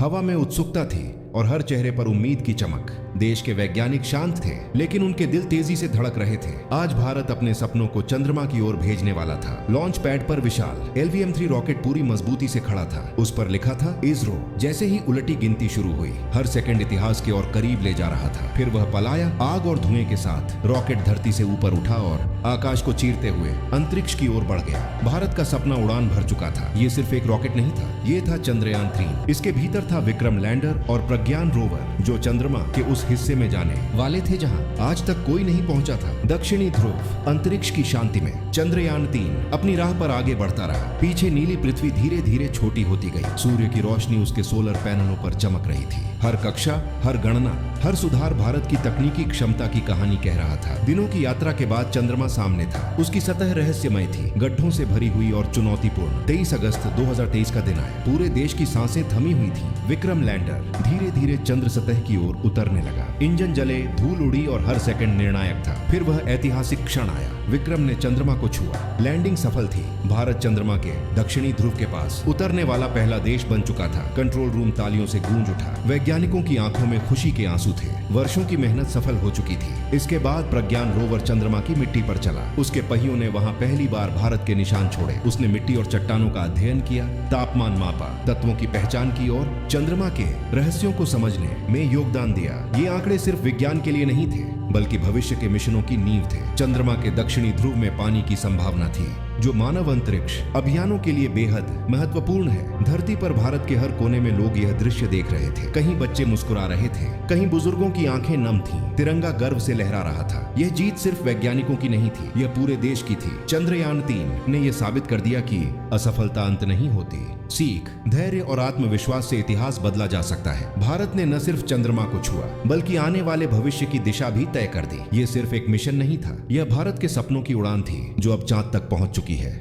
हवा में उत्सुकता थी और हर चेहरे पर उम्मीद की चमक। देश के वैज्ञानिक शांत थे, लेकिन उनके दिल तेजी से धड़क रहे थे। आज भारत अपने सपनों को चंद्रमा की ओर भेजने वाला था। लॉन्च पैड पर विशाल LVM-3 रॉकेट पूरी मजबूती से खड़ा था। उस पर लिखा था इसरो। जैसे ही उलटी गिनती शुरू हुई, हर सेकंड इतिहास के और करीब ले जा रहा था। फिर वह पल आया। आग और धुएं के साथ रॉकेट धरती से ऊपर उठा और आकाश को चीरते हुए अंतरिक्ष की ओर बढ़ गया। भारत का सपना उड़ान भर चुका था। ये सिर्फ एक रॉकेट नहीं था, ये था चंद्रयान 3। इसके भीतर था विक्रम लैंडर और प्रज्ञान रोवर, जो चंद्रमा के उस हिस्से में जाने वाले थे जहां आज तक कोई नहीं पहुंचा था। दक्षिणी ध्रुव अंतरिक्ष की शांति में चंद्रयान 3 अपनी राह पर आगे बढ़ता रहा। पीछे नीली पृथ्वी धीरे धीरे छोटी होती गई। सूर्य की रोशनी उसके सोलर पैनलों पर चमक रही थी। हर कक्षा, हर गणना, हर सुधार भारत की तकनीकी क्षमता की कहानी कह रहा था। दिनों की यात्रा के बाद चंद्रमा सामने था। उसकी सतह रहस्यमय थी, गड्ढों से भरी हुई और चुनौतीपूर्ण। 23 अगस्त 2023 का दिन आया। पूरे देश की सांसें थमी हुई थी। विक्रम लैंडर धीरे धीरे चंद्र सतह की ओर उतरने लगा। इंजन जले, धूल उड़ी और हर सेकंड निर्णायक था। फिर वह ऐतिहासिक क्षण आया। विक्रम ने चंद्रमा को छुआ। लैंडिंग सफल थी। भारत चंद्रमा के दक्षिणी ध्रुव के पास उतरने वाला पहला देश बन चुका था। कंट्रोल रूम तालियों से गूंज उठा। वैज्ञानिकों की आंखों में खुशी के आंसू थे। वर्षों की मेहनत सफल हो चुकी थी। इसके बाद प्रज्ञान रोवर चंद्रमा की मिट्टी पर चला। उसके पहियों ने वहां पहली बार भारत के निशान छोड़े। उसने मिट्टी और चट्टानों का अध्ययन किया, तापमान मापा, तत्वों की पहचान की और चंद्रमा के रहस्यों को समझने में योगदान दिया। ये आंकड़े सिर्फ विज्ञान के लिए नहीं थे, बल्कि भविष्य के मिशनों की नींव थे। चंद्रमा के दक्षिणी ध्रुव में पानी की संभावना थी, जो मानव अंतरिक्ष अभियानों के लिए बेहद महत्वपूर्ण है। धरती पर भारत के हर कोने में लोग यह दृश्य देख रहे थे। कहीं बच्चे मुस्कुरा रहे थे, कहीं बुजुर्गों की आंखें नम थीं। तिरंगा गर्व से लहरा रहा था। यह जीत सिर्फ वैज्ञानिकों की नहीं थी, यह पूरे देश की थी। चंद्रयान 3 ने यह साबित कर दिया कि असफलता अंत नहीं होती। सीख, धैर्य और आत्मविश्वास से इतिहास बदला जा सकता है। भारत ने न सिर्फ चंद्रमा को छुआ, बल्कि आने वाले भविष्य की दिशा भी तय कर दी। यह सिर्फ एक मिशन नहीं था, यह भारत के सपनों की उड़ान थी, जो अब चांद तक पहुंच चुकी है।